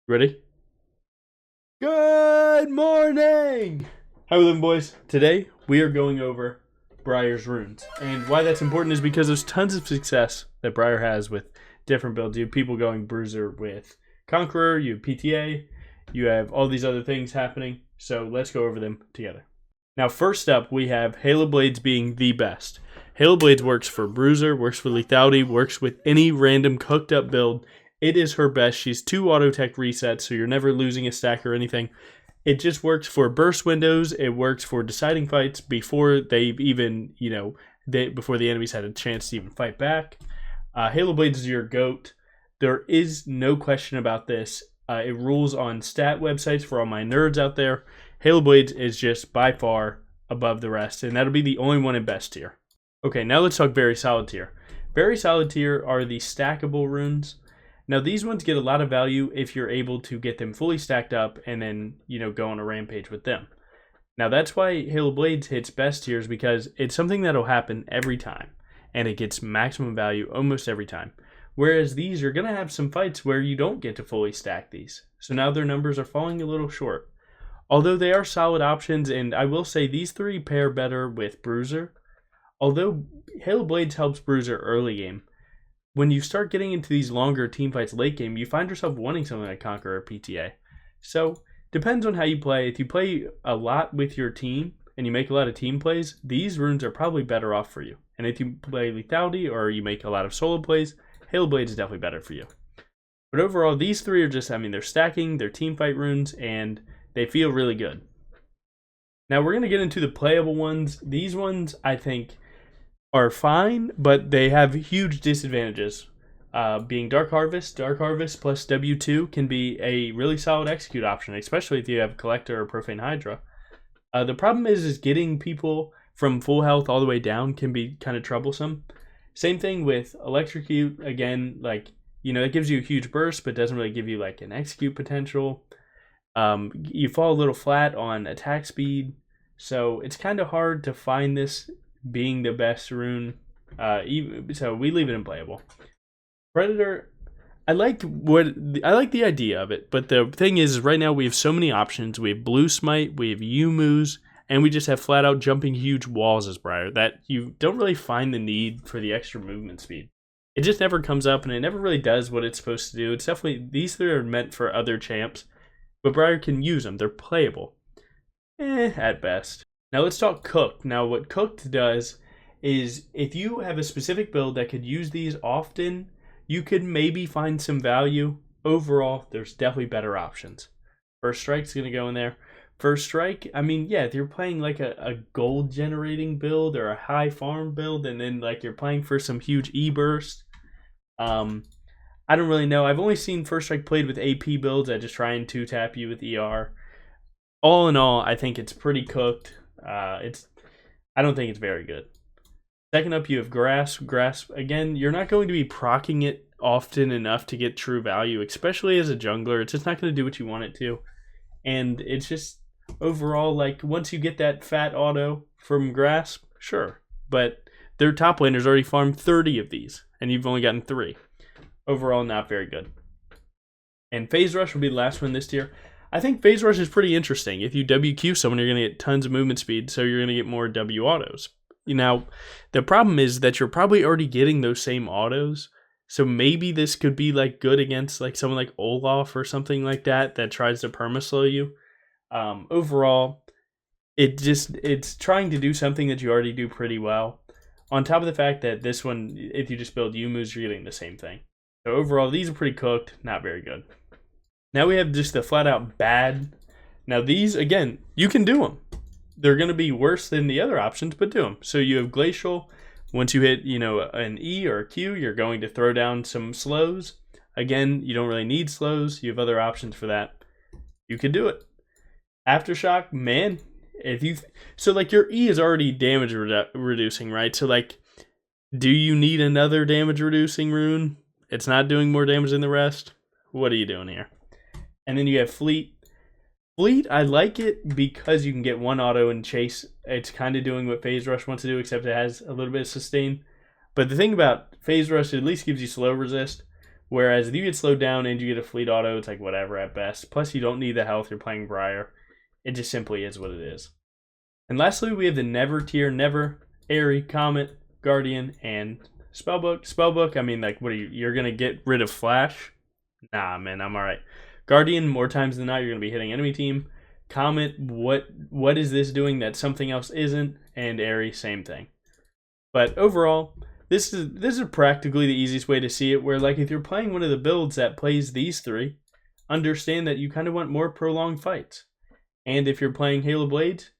Ready? Good morning! How are we doing, boys? Today, we are going over Briar's runes. And why that's important is because there's tons of success that Briar has with different builds. You have people going bruiser with Conqueror, you have PTA, you have all these other things happening. So let's go over them together. Now, first up, we have Halo Blades being the best. Halo Blades works for bruiser, works for lethality, works with any random cooked up build. It is her best. She's 2 auto tech resets, so you're never losing a stack or anything. It just works for burst windows. It works for deciding fights before they've even, before the enemies had a chance to even fight back. Halo Blades is your GOAT. There is no question about this. It rules on stat websites for all my nerds out there. Halo Blades is just by far above the rest, and that'll be the only one in best tier. Okay, now let's talk very solid tier. Very solid tier are the stackable runes. Now, these ones get a lot of value if you're able to get them fully stacked up and then, go on a rampage with them. Now, that's why Halo Blades hits best tiers, because it's something that'll happen every time, and it gets maximum value almost every time. Whereas these are going to have some fights where you don't get to fully stack these. So now their numbers are falling a little short. Although they are solid options, and I will say these 3 pair better with Bruiser. Although Halo Blades helps Bruiser early game, when you start getting into these longer team fights late game, you find yourself wanting something like Conqueror or PTA. So, depends on how you play. If you play a lot with your team and you make a lot of team plays, these runes are probably better off for you. And if you play lethality or you make a lot of solo plays, Halo Blades is definitely better for you. But overall, these 3 are just, they're stacking, they're team fight runes, and they feel really good. Now, we're going to get into the playable ones. These ones, I think, are fine, but they have huge disadvantages. Being Dark Harvest plus W2 can be a really solid execute option, especially if you have Collector or Profane Hydra. The problem is getting people from full health all the way down can be kind of troublesome. Same thing with Electrocute. Again, it gives you a huge burst, but doesn't really give you an execute potential. You fall a little flat on attack speed, so it's kind of hard to find this being the best rune, so we leave it in playable. Predator, I like the idea of it, but the thing is, right now we have so many options. We have Blue Smite, we have Yumu's, and we just have flat out jumping huge walls as Briar that you don't really find the need for the extra movement speed. It just never comes up, and it never really does what it's supposed to do. It's definitely, these 3 are meant for other champs, but Briar can use them. They're playable, at best. Now let's talk Cooked. Now what Cooked does is if you have a specific build that could use these often, you could maybe find some value. Overall, there's definitely better options. First Strike's going to go in there. First Strike, if you're playing a gold generating build or a high farm build, and then you're playing for some huge E-burst, I don't really know. I've only seen First Strike played with AP builds that just try and 2-tap you with ER. All in all, I think it's pretty cooked. I don't think it's very good. Second up, you have Grasp. Grasp, again, you're not going to be proccing it often enough to get true value, especially as a jungler. It's just not going to do what you want it to. And it's just, overall, once you get that fat auto from Grasp, sure. But their top laners already farmed 30 of these, and you've only gotten 3. Overall, not very good. And Phase Rush will be the last one this tier. I think Phase Rush is pretty interesting. If you WQ someone, you're going to get tons of movement speed, so you're going to get more W autos. Now, the problem is that you're probably already getting those same autos, so maybe this could be good against someone like Olaf or something like that tries to perma-slow you. Overall, it's trying to do something that you already do pretty well. On top of the fact that this one, if you just build Yumu's, you're getting the same thing. So overall, these are pretty cooked, not very good. Now we have just the flat out bad. Now these, again, you can do them. They're going to be worse than the other options, but do them. So you have Glacial. Once you hit, an E or a Q, you're going to throw down some slows. Again, you don't really need slows. You have other options for that. You can do it. Aftershock, man, your E is already damage reducing, right? So do you need another damage reducing rune? It's not doing more damage than the rest. What are you doing here? And then you have Fleet. Fleet, I like it because you can get one auto and chase. It's kind of doing what Phase Rush wants to do, except it has a little bit of sustain. But the thing about Phase Rush, it at least gives you slow resist. Whereas if you get slowed down and you get a fleet auto, it's like whatever at best. Plus, you don't need the health. You're playing Briar. It just simply is what it is. And lastly, we have the Never tier. Never, Airy, Comet, Guardian, and Spellbook. Spellbook, I mean, like, what are you? You're going to get rid of Flash? Nah, man, I'm all right. Guardian, more times than not, you're going to be hitting enemy team. Comet, what is this doing that something else isn't? And Airy, same thing. But overall, this is practically the easiest way to see it, where like if you're playing one of the builds that plays these three, understand that you kind of want more prolonged fights. And if you're playing Halo Blades,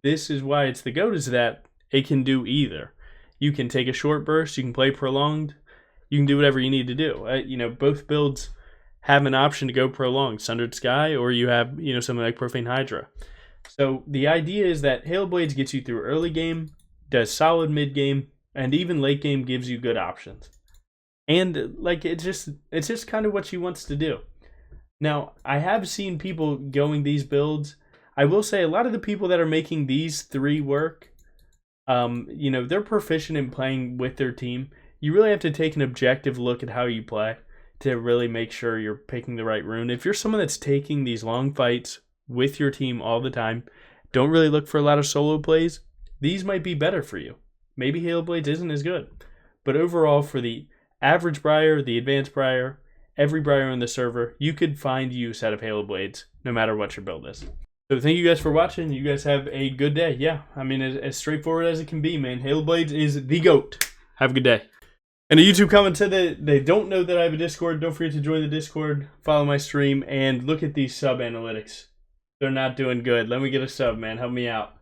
this is why it's the GOAT, is that it can do either. You can take a short burst, you can play prolonged, you can do whatever you need to do. Both builds have an option to go prolonged, Sundered Sky, or you have, something like Profane Hydra. So the idea is that Halo Blades gets you through early game, does solid mid game, and even late game gives you good options. And like it's just kind of what she wants to do. Now, I have seen people going these builds. I will say a lot of the people that are making these three work, they're proficient in playing with their team. You really have to take an objective look at how you play to really make sure you're picking the right rune. If you're someone that's taking these long fights with your team all the time, don't really look for a lot of solo plays, these might be better for you. Maybe Halo Blades isn't as good. But overall, for the average Briar, the advanced Briar, every Briar on the server, you could find use out of Halo Blades, no matter what your build is. So thank you guys for watching. You guys have a good day. Yeah, I mean, as straightforward as it can be, man. Halo Blades is the GOAT. Have a good day. And a YouTube comment said that they don't know that I have a Discord. Don't forget to join the Discord, follow my stream, and look at these sub analytics. They're not doing good. Let me get a sub, man. Help me out.